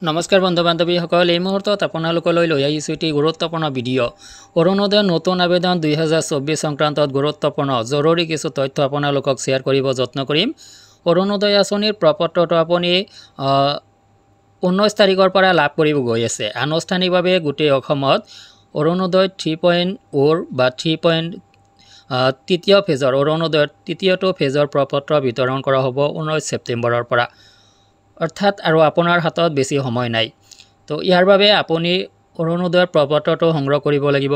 নমস্কাৰ বন্ধু বান্ধৱীসকল, এই মুহূৰ্তত আপোনালোকলৈ লৈ আহিছোঁ এটি গুৰুত্বপূৰ্ণ ভিডিঅ'। অৰুণোদয়ৰ নতুন আবেদন 2024 সংক্ৰান্তত গুৰুত্বপূৰ্ণ জৰুৰী কিছু তথ্য আপোনালোকক শ্বেয়াৰ কৰিব যত্ন কৰিম। অৰুণোদয় আঁচনিৰ প্ৰপত্ৰটো আপুনি 19 তাৰিখৰ পৰা লাভ কৰিব গৈ আছে। আনুষ্ঠানিকভাৱে গোটেই অসমত অৰুণোদয় 3.0 বা 3. তৃতীয় ফেজৰ অৰুণোদয়ৰ তৃতীয়টো ফেজৰ প্ৰপত্ৰ বিতৰণ কৰা হ'ব 19 ছেপ্টেম্বৰৰ পৰা। অৰ্থাৎ আৰু আপোনাৰ হাতত বেছি সময় নাই। তো ইয়াৰ বাবে আপুনি অৰুণোদয়ৰ প্ৰপত্ৰটো সংগ্ৰহ কৰিব লাগিব।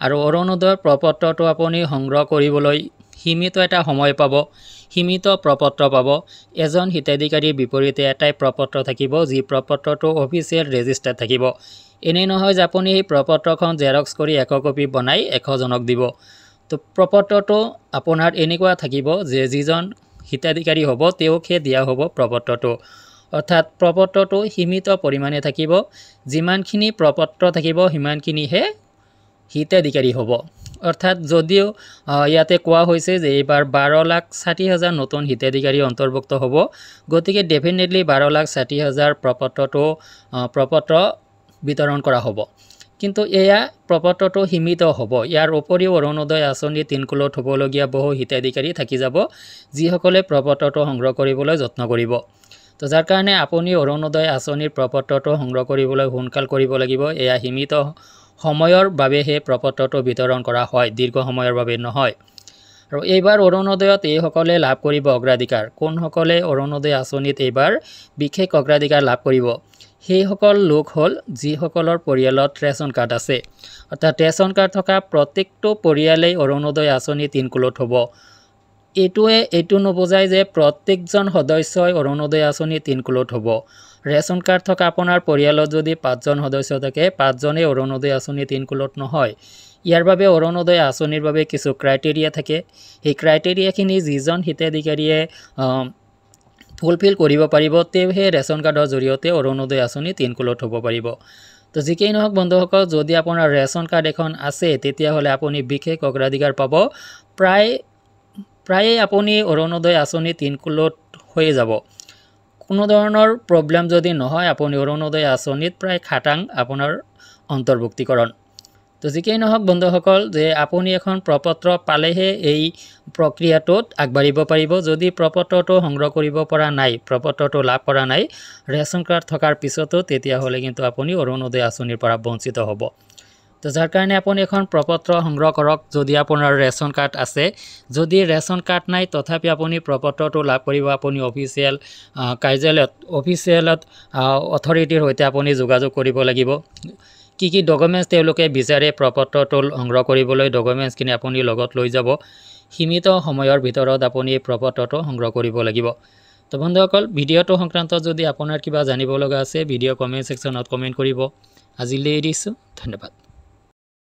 আৰু অৰুণোদয়ৰ প্ৰপত্ৰটো আপুনি সংগ্ৰহ কৰিবলৈ সীমিত এটা সময় পাব, সীমিত প্ৰপত্ৰ পাব। এজন হিতাধিকাৰীৰ বিপৰীতে এটাই প্ৰপত্ৰ থাকিব, যি প্ৰপত্ৰটো অফিচিয়েল ৰেজিষ্টাৰ থাকিব। এনেই নহয় যে আপুনি সেই প্ৰপত্ৰখন জেৰক্স কৰি 1 কপি বনাই 100 জনক দিব। তো প্ৰপত্ৰটো আপোনাৰ এনেকুৱা থাকিব যে যিজন হিতাধিকাৰী হ'ব তেওঁকহে দিয়া হ'ব প্ৰপত্ৰটো। অৰ্থাৎ প্ৰপত্ৰটো সীমিত পৰিমাণে থাকিব, যিমানখিনি প্ৰপত্ৰ থাকিব সিমানখিনিহে হিতাধিকাৰী হ'ব। অৰ্থাৎ যদিও ইয়াতে কোৱা হৈছে যে এইবাৰ 12,60,000 নতুন হিতাধিকাৰী অন্তৰ্ভুক্ত হ'ব, গতিকে ডেফিনেটলি 12,60,000 প্ৰপত্ৰ বিতৰণ কৰা হ'ব। কিন্তু এয়া প্ৰপত্ৰটো সীমিত হ'ব। ইয়াৰ উপৰিও অৰুণোদয় আঁচনিৰ তিনকুলত হ'বলগীয়া বহু হিতাধিকাৰী থাকি যাব, যিসকলে প্ৰপত্ৰটো সংগ্ৰহ কৰিবলৈ যত্ন কৰিব। তো যাৰ কাৰণে আপুনি অৰুণোদয় আঁচনিৰ প্ৰপত্ৰটো সংগ্ৰহ কৰিবলৈ সোনকাল কৰিব লাগিব। এয়া সীমিত সময়ৰ বাবেহে প্ৰপত্ৰটো বিতৰণ কৰা হয়, দীৰ্ঘ সময়ৰ বাবে নহয়। আৰু এইবাৰ অৰুণোদয়ত এইসকলে লাভ কৰিব অগ্ৰাধিকাৰ। কোনসকলে অৰুণোদয় আঁচনিত এইবাৰ বিশেষ অগ্ৰাধিকাৰ লাভ কৰিব? সেইসকল লোক হ'ল যিসকলৰ পৰিয়ালত ৰেচন কাৰ্ড আছে। অৰ্থাৎ ৰেচন কাৰ্ড থকা প্ৰত্যেকটো পৰিয়ালেই অৰুণোদয় আঁচনি তিনকুলত হ'ব। এইটো নুবুজায় যে প্ৰত্যেকজন সদস্যই অৰুণোদয় আঁচনি তিনকুলত হ'ব। ৰেচন কাৰ্ড থকা আপোনাৰ পৰিয়ালত যদি 5জন সদস্য থাকে, 5জনেই অৰুণোদয় আঁচনি তিনকুলত নহয়। ইয়াৰ বাবে অৰুণোদয় আঁচনিৰ বাবে কিছু ক্ৰাইটেৰিয়া থাকে। সেই ক্ৰাইটেৰিয়াখিনি যিজন হিতাধিকাৰীয়ে ফুলফিল কৰিব পাৰিব, তেওঁহে ৰেচন কাৰ্ডৰ জৰিয়তে অৰুণোদয় আঁচনি তিনকুলত হ'ব পাৰিব। তো যিকেই নহওক বন্ধুসকল, যদি আপোনাৰ ৰেচন কাৰ্ড এখন আছে তেতিয়াহ'লে আপুনি বিশেষ অগ্ৰাধিকাৰ পাব। প্ৰায়ে আপুনি অৰুণোদয় আঁচনি তিনকুলত হৈ যাব। কোনো ধৰণৰ প্ৰব্লেম যদি নহয়, আপুনি অৰুণোদয় আঁচনিত প্ৰায় খাটাং আপোনাৰ অন্তৰ্ভুক্তিকৰণ। তো যিকেই নহওক বন্ধুসকল, যে আপুনি এখন প্ৰপত্ৰ পালেহে এই প্ৰক্ৰিয়াটোত আগবাঢ়িব পাৰিব। যদি প্ৰপত্ৰটো সংগ্ৰহ কৰিব পৰা নাই, প্ৰপত্ৰটো লাভ কৰা নাই ৰেচন কাৰ্ড থকাৰ পিছতো, তেতিয়াহ'লে কিন্তু আপুনি অৰুণোদয় আঁচনিৰ পৰা বঞ্চিত হ'ব। তো যাৰ কাৰণে আপুনি এখন প্ৰপত্ৰ সংগ্ৰহ কৰক যদি আপোনাৰ ৰেচন কাৰ্ড আছে। যদি ৰেচন কাৰ্ড নাই তথাপি আপুনি প্ৰপত্ৰটো লাভ কৰিব। আপুনি অফিচিয়েল অথৰিটিৰ সৈতে আপুনি যোগাযোগ কৰিব লাগিব। কি ডকুমেণ্টছ তেওঁলোকে বিচাৰে প্ৰপত্ৰটো সংগ্ৰহ কৰিবলৈ, ডকুমেণ্টছখিনি আপুনি লগত লৈ যাব। সীমিত সময়ৰ ভিতৰত আপুনি প্ৰপত্ৰটো সংগ্ৰহ কৰিব লাগিব। তো বন্ধুসকল, ভিডিঅ'টো সংক্ৰান্তত যদি আপোনাৰ কিবা জানিব লগা আছে, ভিডিঅ' কমেণ্ট ছেকশ্যনত কমেণ্ট কৰিব। আজিলৈ এৰিছোঁ, ধন্যবাদ।